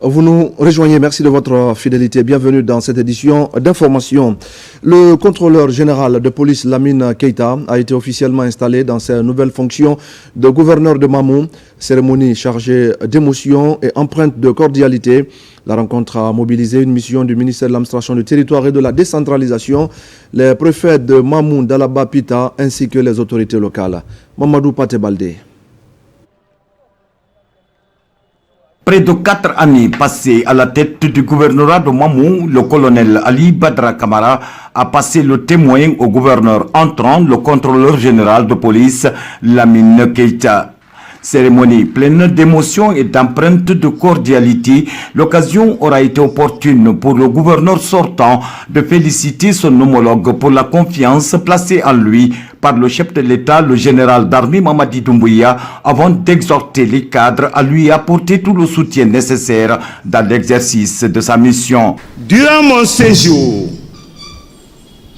Vous nous rejoignez, merci de votre fidélité. Bienvenue dans cette édition d'information. Le contrôleur général de police Lamine Keita a été officiellement installé dans ses nouvelles fonctions de gouverneur de Mamou. Cérémonie chargée d'émotion et empreinte de cordialité. La rencontre a mobilisé une mission du ministère de l'administration du territoire et de la décentralisation, les préfets de Mamou, d'Alaba, Pita ainsi que les autorités locales. Mamadou Patebalde. Près de 4 années passées à la tête du gouvernorat de Mamou, le colonel Ali Badra Kamara a passé le témoin au gouverneur entrant, le contrôleur général de police Lamine Keita. Cérémonie pleine d'émotion et d'empreinte de cordialité, l'occasion aura été opportune pour le gouverneur sortant de féliciter son homologue pour la confiance placée en lui par le chef de l'État, le général d'armée Mamadi Doumbouya, avant d'exhorter les cadres à lui apporter tout le soutien nécessaire dans l'exercice de sa mission. Durant mon séjour,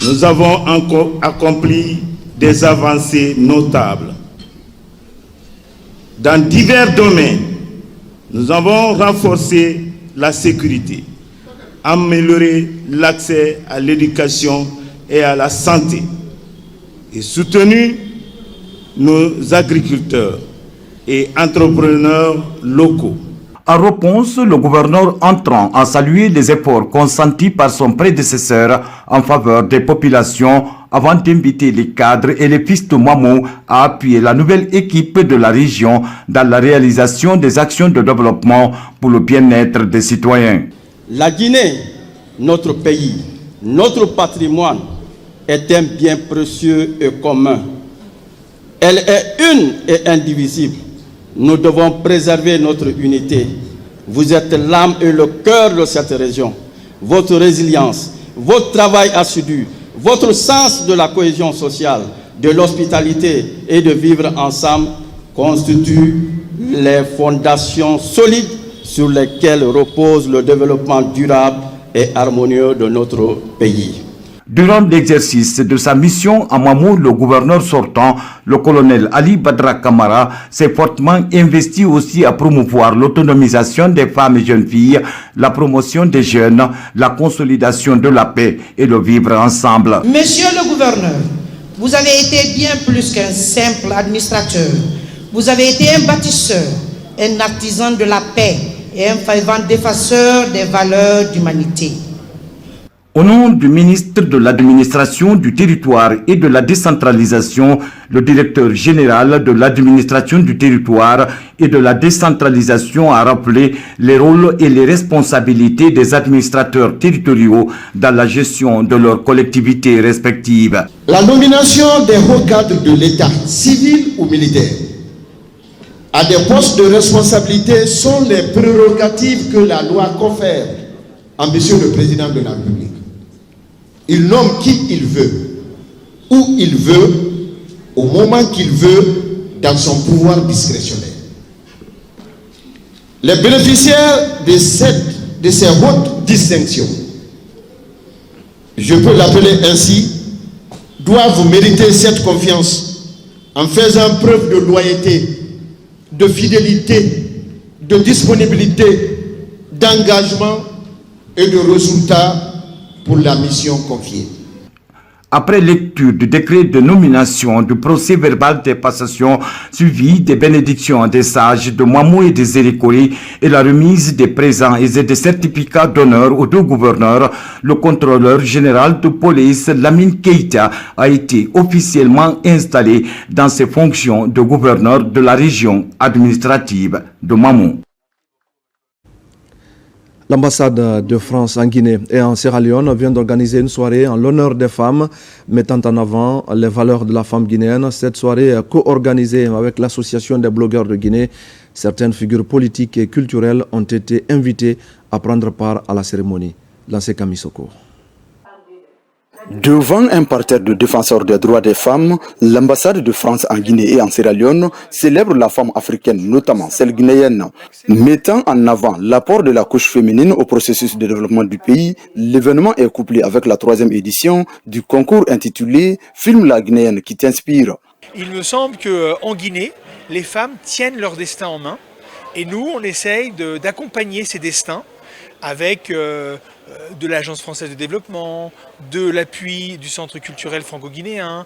nous avons encore accompli des avancées notables. Dans divers domaines, nous avons renforcé la sécurité, amélioré l'accès à l'éducation et à la santé et soutenu nos agriculteurs et entrepreneurs locaux. En réponse, le gouverneur entrant a salué les efforts consentis par son prédécesseur en faveur des populations avant d'inviter les cadres et les fils de Mamou à appuyer la nouvelle équipe de la région dans la réalisation des actions de développement pour le bien-être des citoyens. La Guinée, notre pays, notre patrimoine, est un bien précieux et commun. Elle est une et indivisible. Nous devons préserver notre unité. Vous êtes l'âme et le cœur de cette région. Votre résilience, votre travail assidu, votre sens de la cohésion sociale, de l'hospitalité et de vivre ensemble constituent les fondations solides sur lesquelles repose le développement durable et harmonieux de notre pays. Durant l'exercice de sa mission à Mamou, le gouverneur sortant, le colonel Ali Badra Kamara, s'est fortement investi aussi à promouvoir l'autonomisation des femmes et jeunes filles, la promotion des jeunes, la consolidation de la paix et le vivre ensemble. Monsieur le gouverneur, vous avez été bien plus qu'un simple administrateur. Vous avez été un bâtisseur, un artisan de la paix et un fervent défenseur des valeurs d'humanité. Au nom du ministre de l'administration du territoire et de la décentralisation, le directeur général de l'administration du territoire et de la décentralisation a rappelé les rôles et les responsabilités des administrateurs territoriaux dans la gestion de leurs collectivités respectives. La nomination des hauts cadres de l'État, civils ou militaires, à des postes de responsabilité sont les prérogatives que la loi confère à Monsieur le Président de la République. Il nomme qui il veut, où il veut, au moment qu'il veut, dans son pouvoir discrétionnaire. Les bénéficiaires de ces hautes distinctions, je peux l'appeler ainsi, doivent mériter cette confiance en faisant preuve de loyauté, de fidélité, de disponibilité, d'engagement et de résultats pour la mission confiée. Après lecture du décret de nomination, du procès verbal des passations, suivi des bénédictions des sages de Mamou et des Zérikori et la remise des présents et des certificats d'honneur aux deux gouverneurs, le contrôleur général de police Lamine Keita a été officiellement installé dans ses fonctions de gouverneur de la région administrative de Mamou. L'ambassade de France en Guinée et en Sierra Leone vient d'organiser une soirée en l'honneur des femmes, mettant en avant les valeurs de la femme guinéenne. Cette soirée est co-organisée avec l'Association des blogueurs de Guinée. Certaines figures politiques et culturelles ont été invitées à prendre part à la cérémonie. Lancé Kamisoko. Devant un parterre de défenseurs des droits des femmes, l'ambassade de France en Guinée et en Sierra Leone célèbre la femme africaine, notamment celle guinéenne. Mettant en avant l'apport de la couche féminine au processus de développement du pays, l'événement est couplé avec la 3e édition du concours intitulé « Filme la Guinéenne qui t'inspire ». Il me semble qu'en Guinée, les femmes tiennent leur destin en main et nous, on essaye d'accompagner ces destins avec de l'Agence française de développement, de l'appui du Centre culturel franco-guinéen,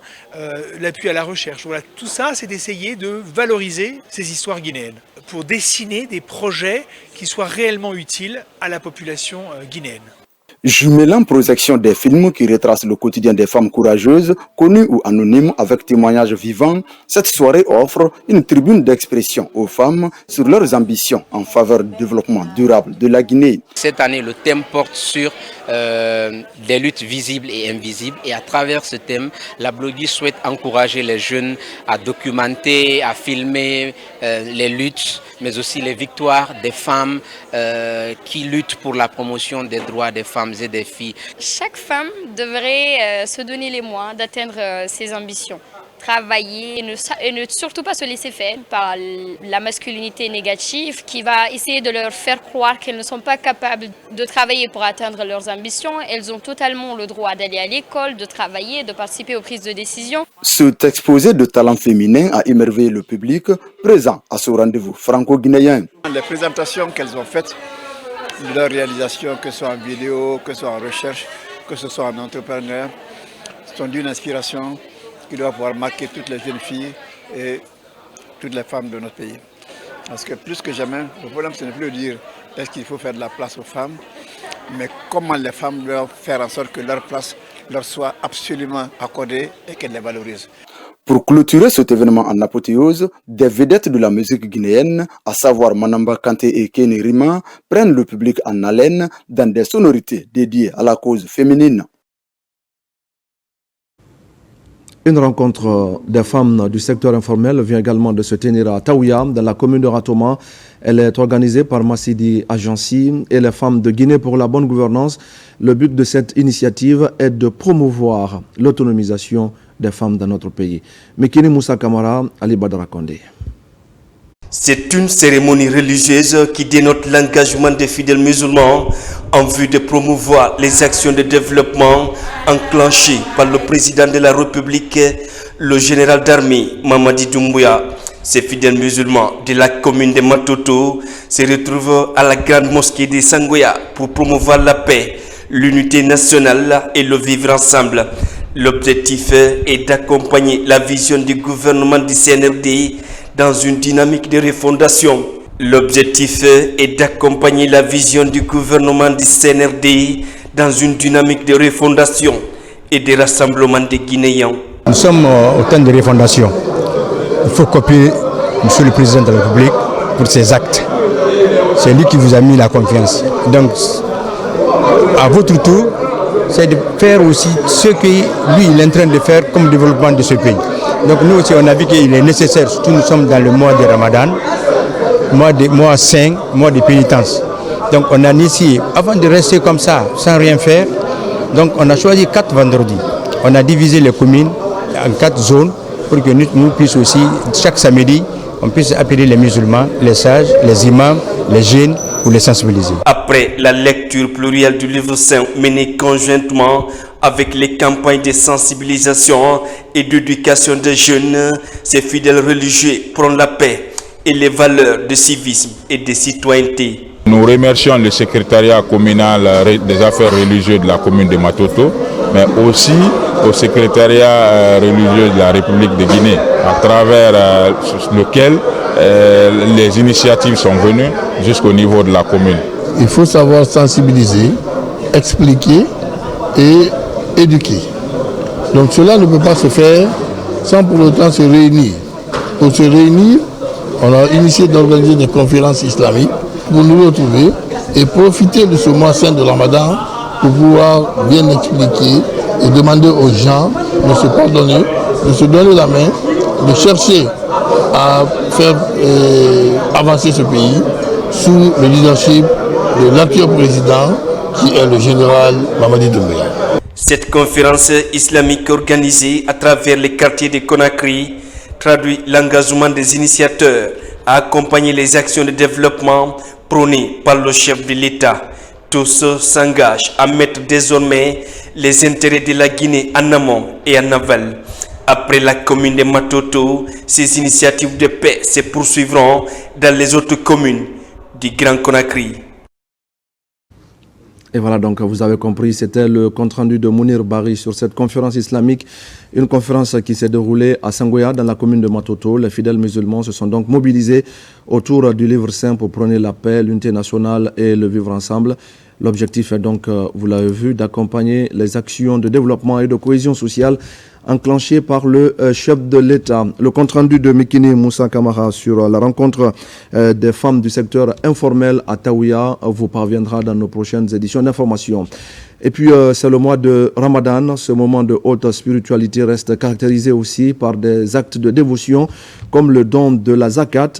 l'appui à la recherche. Voilà, tout ça, c'est d'essayer de valoriser ces histoires guinéennes pour dessiner des projets qui soient réellement utiles à la population guinéenne. Jumelant projection des films qui retracent le quotidien des femmes courageuses, connues ou anonymes avec témoignages vivants, cette soirée offre une tribune d'expression aux femmes sur leurs ambitions en faveur du développement durable de la Guinée. Cette année, le thème porte sur des luttes visibles et invisibles. Et à travers ce thème, la blogueuse souhaite encourager les jeunes à documenter, à filmer les luttes, mais aussi les victoires des femmes qui luttent pour la promotion des droits des femmes et des filles. Chaque femme devrait se donner les moyens d'atteindre ses ambitions. Travailler et ne surtout pas se laisser faire par la masculinité négative qui va essayer de leur faire croire qu'elles ne sont pas capables de travailler pour atteindre leurs ambitions. Elles ont totalement le droit d'aller à l'école, de travailler, de participer aux prises de décision. Cet exposé de talents féminins a émerveillé le public présent à ce rendez-vous franco-guinéen. Les présentations qu'elles ont faites, leurs réalisations, que ce soit en vidéo, que ce soit en recherche, que ce soit en entrepreneur, sont d'une inspiration qui doit pouvoir marquer toutes les jeunes filles et toutes les femmes de notre pays. Parce que plus que jamais, le problème ce n'est plus de dire est-ce qu'il faut faire de la place aux femmes, mais comment les femmes doivent faire en sorte que leur place leur soit absolument accordée et qu'elles les valorisent. Pour clôturer cet événement en apothéose, des vedettes de la musique guinéenne, à savoir Manamba Kanté et Kenny Rima, prennent le public en haleine dans des sonorités dédiées à la cause féminine. Une rencontre des femmes du secteur informel vient également de se tenir à Taouya, dans la commune de Ratoma. Elle est organisée par Massidi Agency et les femmes de Guinée pour la bonne gouvernance. Le but de cette initiative est de promouvoir l'autonomisation des femmes dans notre pays. Mekini Moussa Kamara, Ali Badara Kondé. C'est une cérémonie religieuse qui dénote l'engagement des fidèles musulmans en vue de promouvoir les actions de développement enclenchées par le président de la République, le général d'armée Mamadi Doumbouya. Ces fidèles musulmans de la commune de Matoto se retrouvent à la grande mosquée de Sangoya pour promouvoir la paix, l'unité nationale et le vivre ensemble. L'objectif est d'accompagner la vision du gouvernement du CNRD dans une dynamique de refondation. L'objectif est d'accompagner la vision du gouvernement du CNRD dans une dynamique de refondation et de rassemblement des Guinéens. Nous sommes au temps de refondation. Il faut copier M. le Président de la République pour ses actes. C'est lui qui vous a mis la confiance. Donc, à votre tour, c'est de faire aussi ce que lui il est en train de faire comme développement de ce pays. Donc nous aussi on a vu qu'il est nécessaire, surtout nous sommes dans le mois de Ramadan, mois saint, mois de pénitence. Donc on a initié, avant de rester comme ça, sans rien faire, donc on a choisi 4 vendredis. On a divisé les communes en 4 zones pour que nous puissions aussi, chaque samedi, on puisse appeler les musulmans, les sages, les imams, les jeunes, pour les sensibiliser. Après la lecture plurielle du livre saint menée conjointement avec les campagnes de sensibilisation et d'éducation des jeunes, ces fidèles religieux prônent la paix et les valeurs de civisme et de citoyenneté. Nous remercions le secrétariat communal des affaires religieuses de la commune de Matoto, mais aussi au secrétariat religieux de la République de Guinée, à travers lequel les initiatives sont venues jusqu'au niveau de la commune. Il faut savoir sensibiliser, expliquer et éduquer. Donc cela ne peut pas se faire sans pour autant se réunir. Pour se réunir, on a initié d'organiser des conférences islamiques pour nous retrouver et profiter de ce mois saint de Ramadan pour pouvoir bien expliquer et demander aux gens de se pardonner, de se donner la main, de chercher à faire avancer ce pays sous le leadership de l'actuel président qui est le général Mamadi Doumbouya. Cette conférence islamique organisée à travers les quartiers de Conakry traduit l'engagement des initiateurs à accompagner les actions de développement prônées par le chef de l'État. Tous s'engagent à mettre désormais les intérêts de la Guinée en amont et en aval. Après la commune de Matoto, ces initiatives de paix se poursuivront dans les autres communes du Grand Conakry. Et voilà, donc vous avez compris, c'était le compte-rendu de Mounir Bari sur cette conférence islamique, une conférence qui s'est déroulée à Sangoya dans la commune de Matoto. Les fidèles musulmans se sont donc mobilisés autour du livre saint pour prôner la paix, l'unité nationale et le vivre ensemble. L'objectif est donc, vous l'avez vu, d'accompagner les actions de développement et de cohésion sociale enclenchées par le chef de l'État. Le compte-rendu de Mikini Moussa Kamara sur la rencontre des femmes du secteur informel à Taouya vous parviendra dans nos prochaines éditions d'information. Et puis, c'est le mois de Ramadan. Ce moment de haute spiritualité reste caractérisé aussi par des actes de dévotion comme le don de la zakat.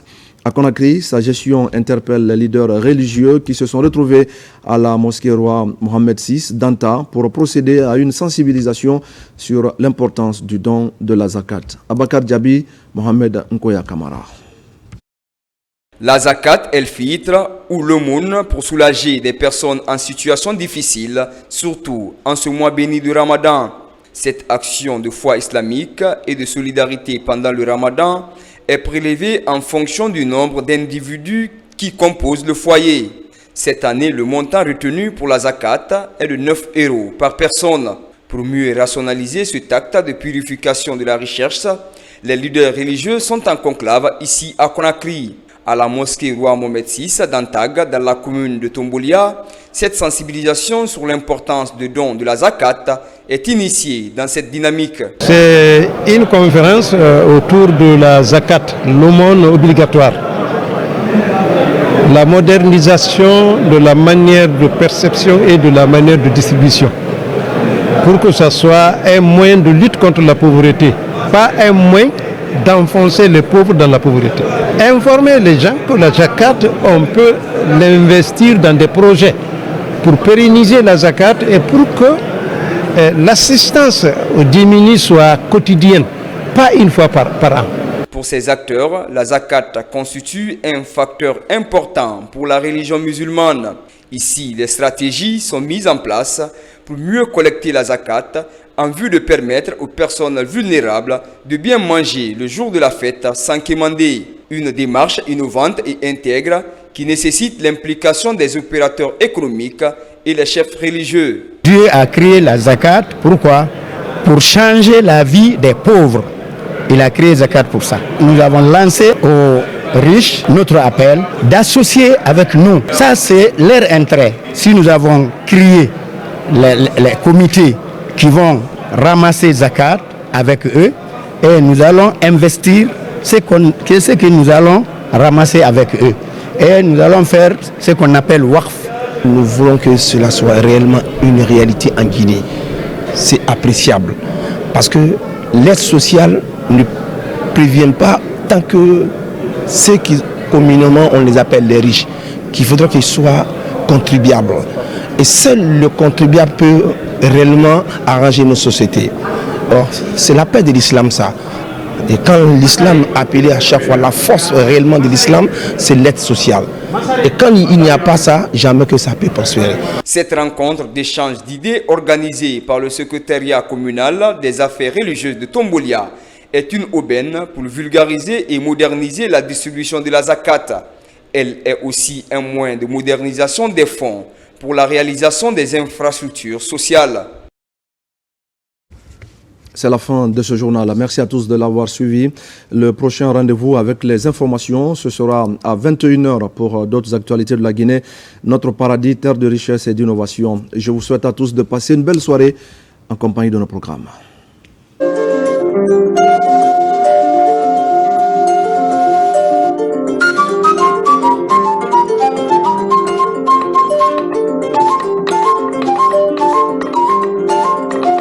À Conakry, sa gestion interpelle les leaders religieux qui se sont retrouvés à la mosquée roi Mohamed VI d'Anta pour procéder à une sensibilisation sur l'importance du don de la zakat. Abakar Djabi, Mohamed Nkoya Kamara. La zakat el-fitr ou l'aumône pour soulager des personnes en situation difficile, surtout en ce mois béni du Ramadan. Cette action de foi islamique et de solidarité pendant le Ramadan est prélevée en fonction du nombre d'individus qui composent le foyer. Cette année, le montant retenu pour la zakat est de 9 € par personne. Pour mieux rationaliser cet acte de purification de la richesse, les leaders religieux sont en conclave ici à Conakry. À la mosquée roi Mohamed VI d'Antag, dans la commune de Tombolia, cette sensibilisation sur l'importance du don de la zakat est initiée dans cette dynamique. C'est une conférence autour de la zakat, l'aumône obligatoire. La modernisation de la manière de perception et de la manière de distribution. Pour que ce soit un moyen de lutte contre la pauvreté, pas un moyen d'enfoncer les pauvres dans la pauvreté. Informer les gens que la zakat, on peut l'investir dans des projets pour pérenniser la zakat et pour que l'assistance aux démunis soit quotidienne, pas une fois par an. Pour ces acteurs, la zakat constitue un facteur important pour la religion musulmane. Ici, les stratégies sont mises en place pour mieux collecter la zakat en vue de permettre aux personnes vulnérables de bien manger le jour de la fête sans quémander. Une démarche innovante et intègre qui nécessite l'implication des opérateurs économiques et les chefs religieux. Dieu a créé la zakat, pourquoi? Pour changer la vie des pauvres. Il a créé zakat pour ça. Nous avons lancé aux riches notre appel d'associer avec nous. Ça, c'est leur intérêt. Si nous avons créé les comités qui vont ramasser zakat avec eux et nous allons investir ce que nous allons ramasser avec eux. Et nous allons faire ce qu'on appelle waqf. Nous voulons que cela soit réellement une réalité en Guinée. C'est appréciable parce que l'aide sociale ne prévient pas tant que ceux qui communément on les appelle les riches, qu'il faudra qu'ils soient contribuables. Et seul le contribuable peut réellement arranger nos sociétés. Or, c'est la paix de l'islam ça. Et quand l'islam appelait à chaque fois la force réellement de l'islam, c'est l'aide sociale. Et quand il n'y a pas ça, jamais que ça peut prospérer. Cette rencontre d'échange d'idées organisée par le secrétariat communal des affaires religieuses de Tombolia est une aubaine pour vulgariser et moderniser la distribution de la zakat. Elle est aussi un moyen de modernisation des fonds pour la réalisation des infrastructures sociales. C'est la fin de ce journal. Merci à tous de l'avoir suivi. Le prochain rendez-vous avec les informations, ce sera à 21h pour d'autres actualités de la Guinée, notre paradis, terre de richesse et d'innovation. Je vous souhaite à tous de passer une belle soirée en compagnie de nos programmes.